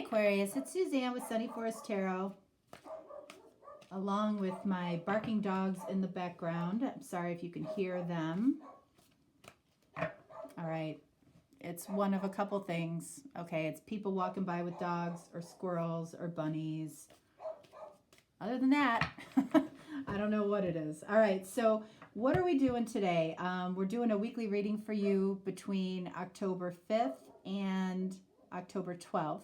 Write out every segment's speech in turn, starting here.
Aquarius, it's Suzanne with Sunny Forest Tarot, along with my barking dogs in the background. I'm sorry if you can hear them. All right, it's one of a couple things. Okay, it's people walking by with dogs or squirrels or bunnies. Other than that, I don't know what it is. All right, so what are we doing today? We're doing a weekly reading for you between October 5th and October 12th.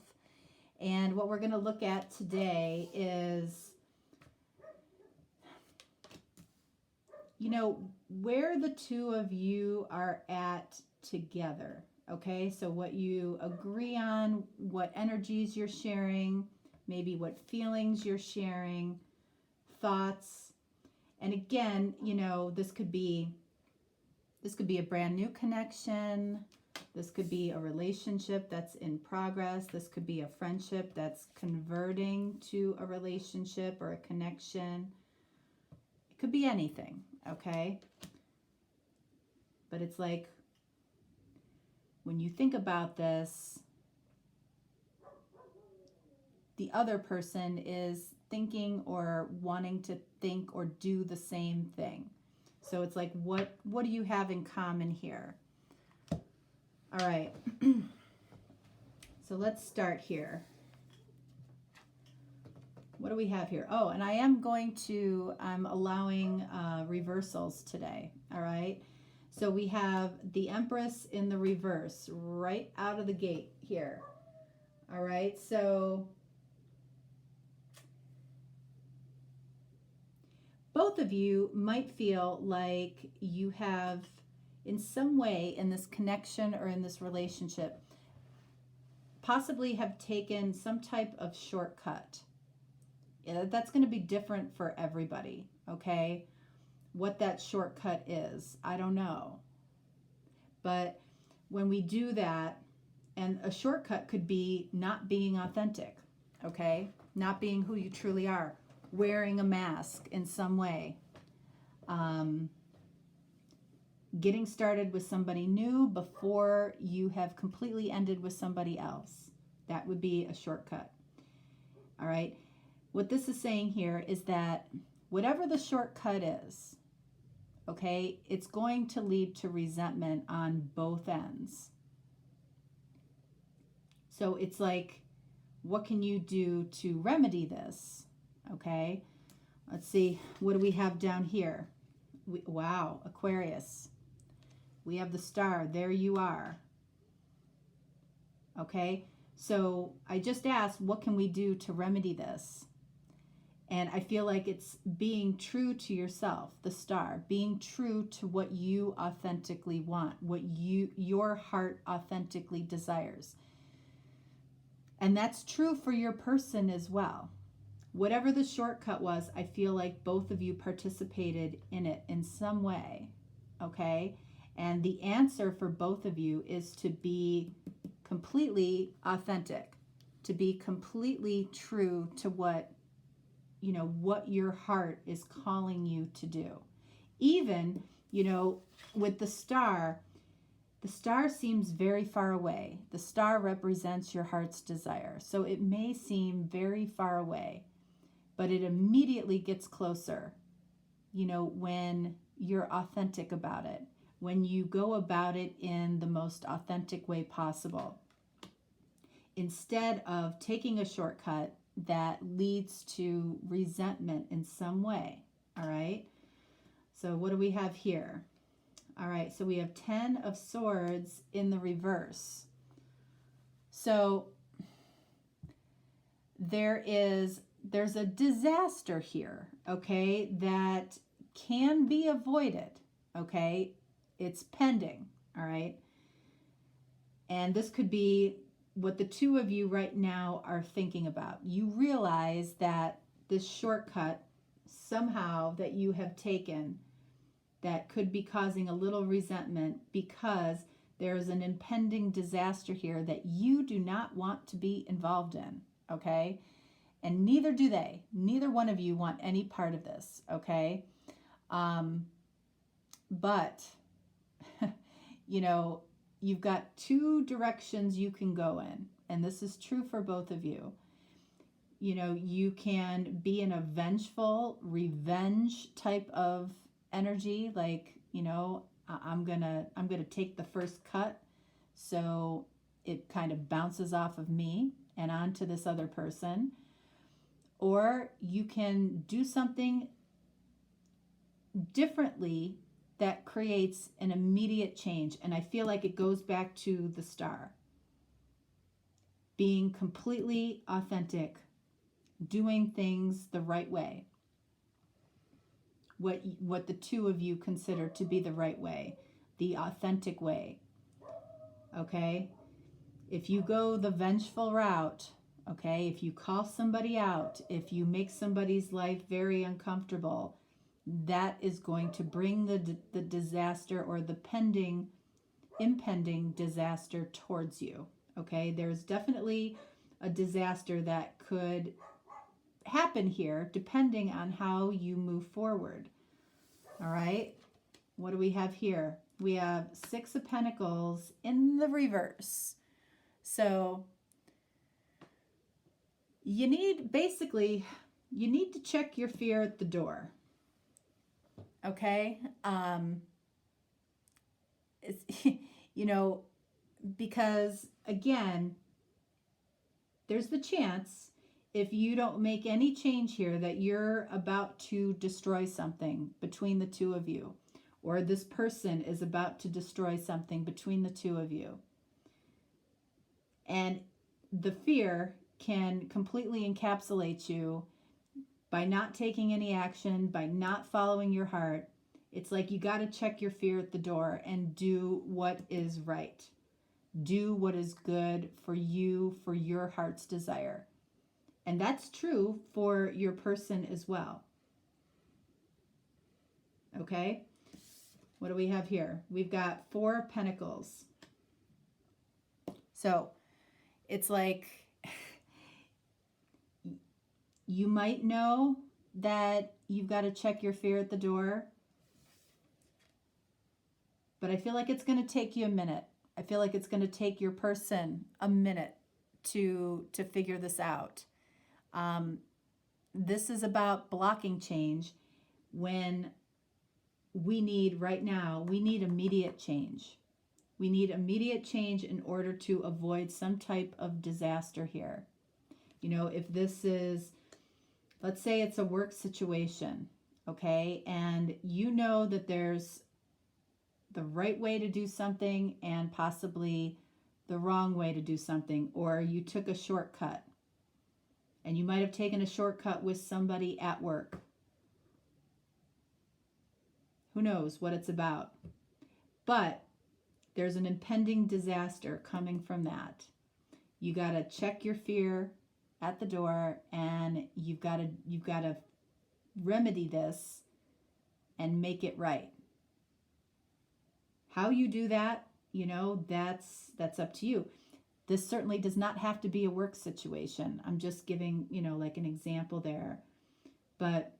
And what we're going to look at today is, where the two of you are at together. Okay, so what you agree on, what energies you're sharing, maybe what feelings you're sharing, thoughts. And again, this could be a brand new connection. This could be a relationship that's in progress. This could be a friendship that's converting to a relationship or a connection. It could be anything, okay? But it's like, when you think about this, the other person is thinking or wanting to think or do the same thing. So it's like, what do you have in common here? All right, so let's start here. What do we have here? Oh, and I'm allowing reversals today, all right? So we have the Empress in the reverse right out of the gate here, all right? So both of you might feel like you have, in some way in this connection or in this relationship, possibly have taken some type of shortcut. That's going to be different for everybody, okay? What that shortcut is, I don't know. But when we do that, and a shortcut could be not being authentic, okay? Not being who you truly are, wearing a mask in some way. Getting started with somebody new before you have completely ended with somebody else. That would be a shortcut. All right. What this is saying here is that whatever the shortcut is, okay, it's going to lead to resentment on both ends. So it's like, what can you do to remedy this? Okay. Let's see. What do we have down here? Wow, Aquarius. We have the star. There you are. Okay, so I just asked, what can we do to remedy this? And I feel like it's being true to yourself, the star, being true to what you authentically want, what your heart authentically desires. And that's true for your person as well. Whatever the shortcut was, I feel like both of you participated in it in some way, okay? And the answer for both of you is to be completely authentic, to be completely true to what your heart is calling you to do. Even, with the star seems very far away. The star represents your heart's desire. So it may seem very far away, but it immediately gets closer, when you're authentic about it. When you go about it in the most authentic way possible, instead of taking a shortcut that leads to resentment in some way. All right. So what do we have here? All right. So we have 10 of Swords in the reverse. So there's a disaster here, okay, that can be avoided, okay? It's pending, all right? And this could be what the two of you right now are thinking about. You realize that this shortcut somehow that you have taken that could be causing a little resentment because there's an impending disaster here that you do not want to be involved in, okay? And neither do they. Neither one of you want any part of this, okay? But you've got two directions you can go in. and this is true for both of you, you know, you can be in a vengeful, revenge type of energy, like, you know, I'm gonna take the first cut, so it kind of bounces off of me and onto this other person. Or you can do something differently that creates an immediate change. And I feel like it goes back to the star. Being completely authentic, doing things the right way. What the two of you consider to be the right way, the authentic way. Okay? If you go the vengeful route, okay, if you call somebody out, if you make somebody's life very uncomfortable, that is going to bring the disaster or the impending disaster towards you. Okay, there's definitely a disaster that could happen here depending on how you move forward. All right, what do we have here? We have Six of Pentacles in the reverse. So you need to check your fear at the door. Okay? It's, you know, because again, there's the chance, if you don't make any change here, that you're about to destroy something between the two of you, or this person is about to destroy something between the two of you. And the fear can completely encapsulate you by not taking any action, by not following your heart. It's like you got to check your fear at the door and do what is right. Do what is good for you, for your heart's desire. And that's true for your person as well. Okay? What do we have here? We've got Four of Pentacles. So it's like you might know that you've got to check your fear at the door, but I feel like it's going to take you a minute. I feel like it's going to take your person a minute to figure this out. This is about blocking change when we need immediate change. We need immediate change in order to avoid some type of disaster here. You know, if this is, let's say it's a work situation, okay, and you know that there's the right way to do something and possibly the wrong way to do something, or you took a shortcut, and you might have taken a shortcut with somebody at work. Who knows what it's about? But there's an impending disaster coming from that. You got to check your fear at the door, and you've got to remedy this and make it right. How you do that, you know, that's up to you. This certainly does not have to be a work situation. I'm just giving, you know, like an example there. But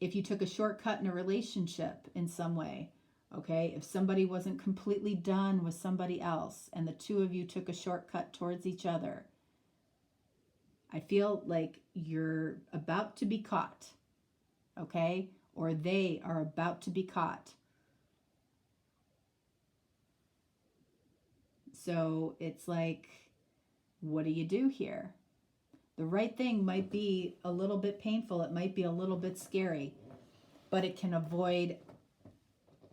if you took a shortcut in a relationship in some way, okay, if somebody wasn't completely done with somebody else and the two of you took a shortcut towards each other, I feel like you're about to be caught, okay? Or they are about to be caught. So it's like, what do you do here? The right thing might be a little bit painful. It might be a little bit scary, but it can avoid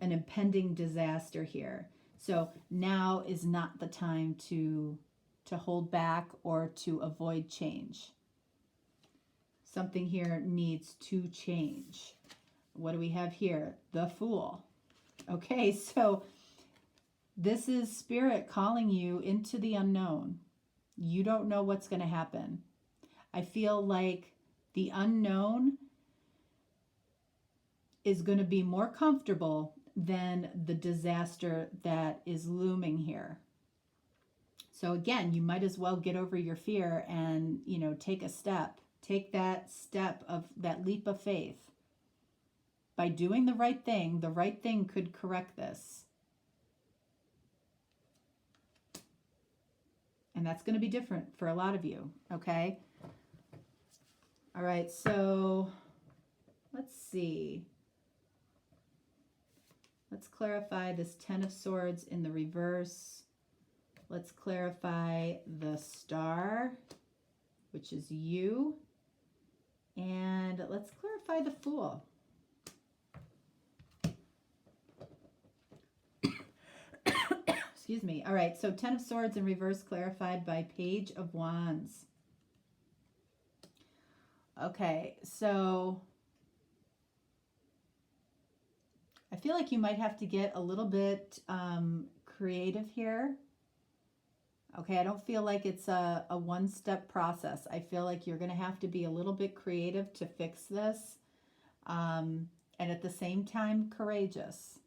an impending disaster here. So now is not the time to hold back or to avoid change. Something here needs to change. What do we have here? The Fool. Okay, so this is Spirit calling you into the unknown. You don't know what's going to happen. I feel like the unknown is going to be more comfortable than the disaster that is looming here. So again, you might as well get over your fear and, you know, take a step. Take that step of that leap of faith. By doing the right thing could correct this. And that's going to be different for a lot of you, okay? All right, so let's see. Let's clarify this Ten of Swords in the reverse. Let's clarify the Star, which is you. And let's clarify the Fool. Excuse me. All right, so Ten of Swords in reverse clarified by Page of Wands. Okay, so I feel like you might have to get a little bit creative here. Okay, I don't feel like it's a one-step process. I feel like you're going to have to be a little bit creative to fix this. And at the same time, courageous.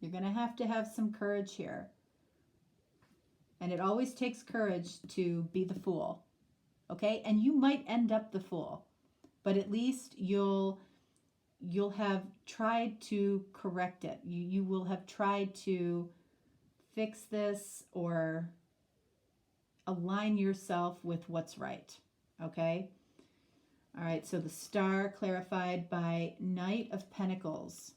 You're going to have some courage here. And it always takes courage to be the Fool. Okay, and you might end up the Fool, but at least you'll have tried to correct it. You will have tried to fix this or align yourself with what's right. Okay? All right, so the Star clarified by Knight of Pentacles.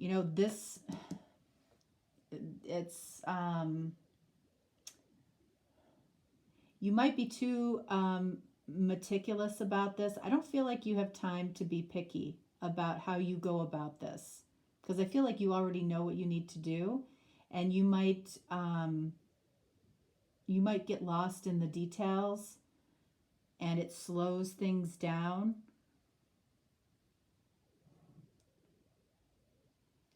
You know, this, it's, you might be too meticulous about this. I don't feel like you have time to be picky about how you go about this, because I feel like you already know what you need to do, and you might get lost in the details, and it slows things down.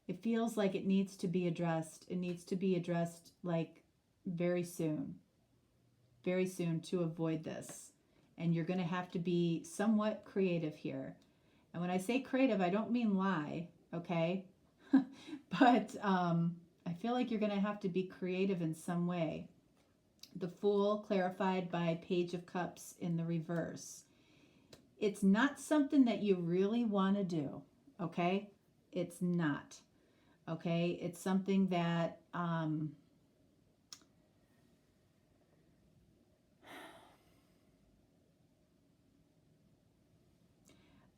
It feels like it needs to be addressed. It needs to be addressed like very soon to avoid this. And you're going to have to be somewhat creative here. And when I say creative, I don't mean lie, okay? But I feel like you're going to have to be creative in some way. The Fool clarified by Page of Cups in the reverse. It's not something that you really want to do, okay? It's not. Okay, it's something that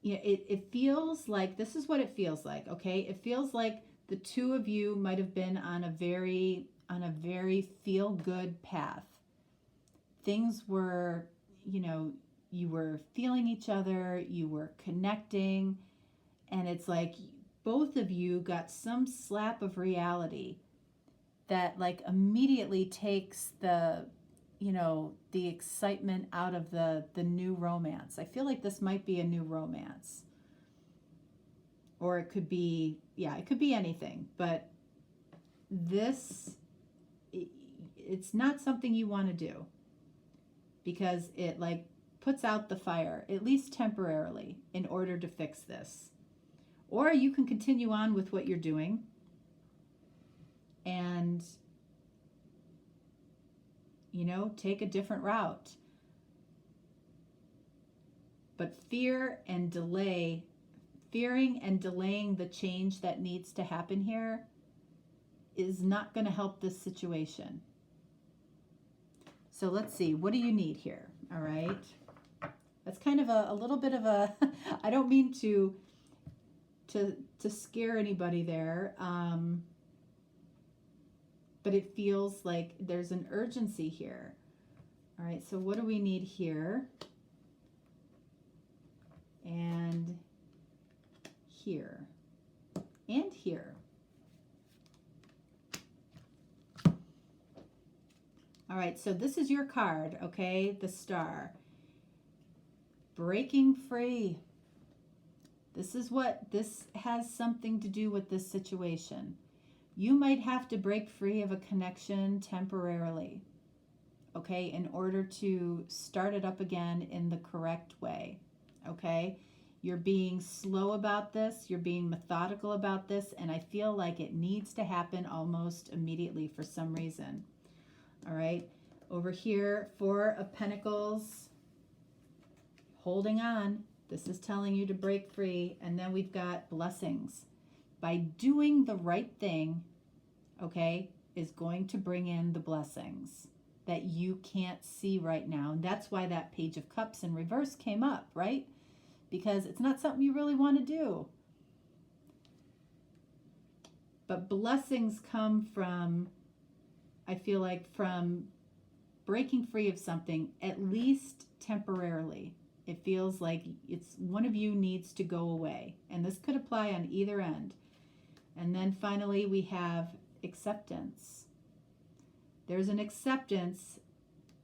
yeah, it feels like, this is what it feels like, okay? It feels like the two of you might have been on a very feel-good path. Things were, you know, you were feeling each other, you were connecting, and it's like both of you got some slap of reality that like immediately takes the, you know, the excitement out of the new romance. I feel like this might be a new romance. Or it could be, yeah, it could be anything. But this, it's not something you want to do, because it like puts out the fire, at least temporarily, in order to fix this. Or you can continue on with what you're doing and, you know, take a different route. But fearing and delaying the change that needs to happen here is not going to help this situation. So let's see, what do you need here? All right. That's kind of a little bit of a, I don't mean to scare anybody there, but it feels like there's an urgency here. All right, so what do we need here? And here. And here. All right, so this is your card, okay? The Star. Breaking free. This has something to do with this situation. You might have to break free of a connection temporarily, okay, in order to start it up again in the correct way, okay? You're being slow about this, you're being methodical about this, and I feel like it needs to happen almost immediately for some reason. All right, over here, Four of Pentacles, holding on. This is telling you to break free. And then we've got blessings by doing the right thing, okay, is going to bring in the blessings that you can't see right now. And that's why that Page of Cups in reverse came up, right? Because it's not something you really want to do. But blessings come from, I feel like, from breaking free of something, at least temporarily. It feels like it's one of you needs to go away. And this could apply on either end. And then finally we have acceptance. There's an acceptance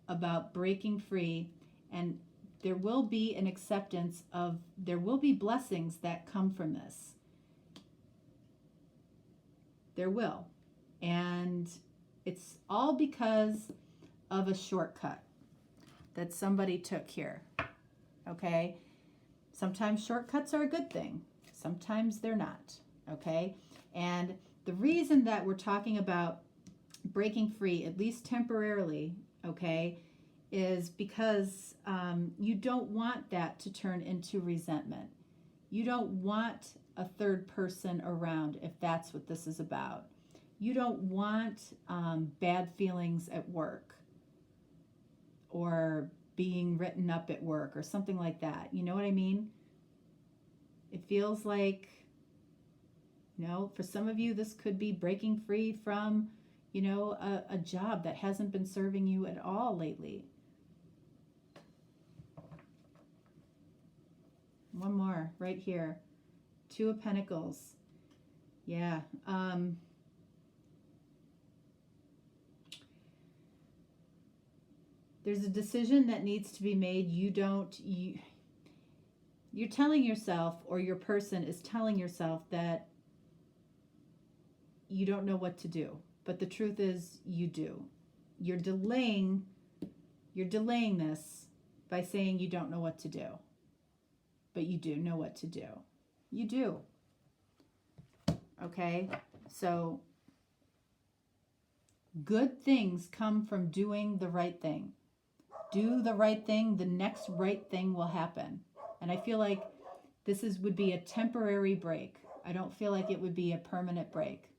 about breaking free, and there will be an acceptance of, there will be blessings that come from this. There will. And it's all because of a shortcut that somebody took here. Okay? Sometimes shortcuts are a good thing. Sometimes they're not. Okay? And the reason that we're talking about breaking free, at least temporarily, okay, is because you don't want that to turn into resentment. You don't want a third person around if that's what this is about. You don't want bad feelings at work or being written up at work or something like that. You know what I mean? It feels like, you know, for some of you, this could be breaking free from, you know, a job that hasn't been serving you at all lately. One more right here. Two of Pentacles. Yeah. There's a decision that needs to be made. You're telling yourself, or your person is telling yourself, that you don't know what to do. But the truth is you do. You're delaying this by saying you don't know what to do. But you do know what to do. You do. Okay? So good things come from doing the right thing. Do the right thing, the next right thing will happen. And I feel like this would be a temporary break. I don't feel like it would be a permanent break.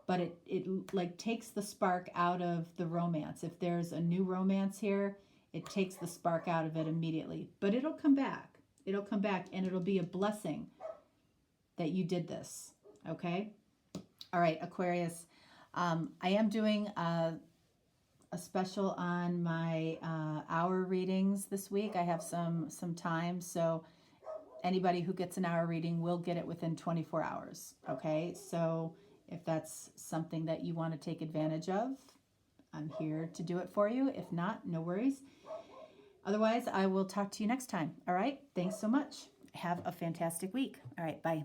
But it like takes the spark out of the romance. If there's a new romance here, it takes the spark out of it immediately. But it'll come back. It'll come back, and it'll be a blessing that you did this. Okay? All right, Aquarius. I am doing a special on my hour readings this week. I have some time, so anybody who gets an hour reading will get it within 24 hours. Okay? So if that's something that you want to take advantage of, I'm here to do it for you. If not, no worries. Otherwise, I will talk to you next time. All right? Thanks so much. Have a fantastic week. All right, bye.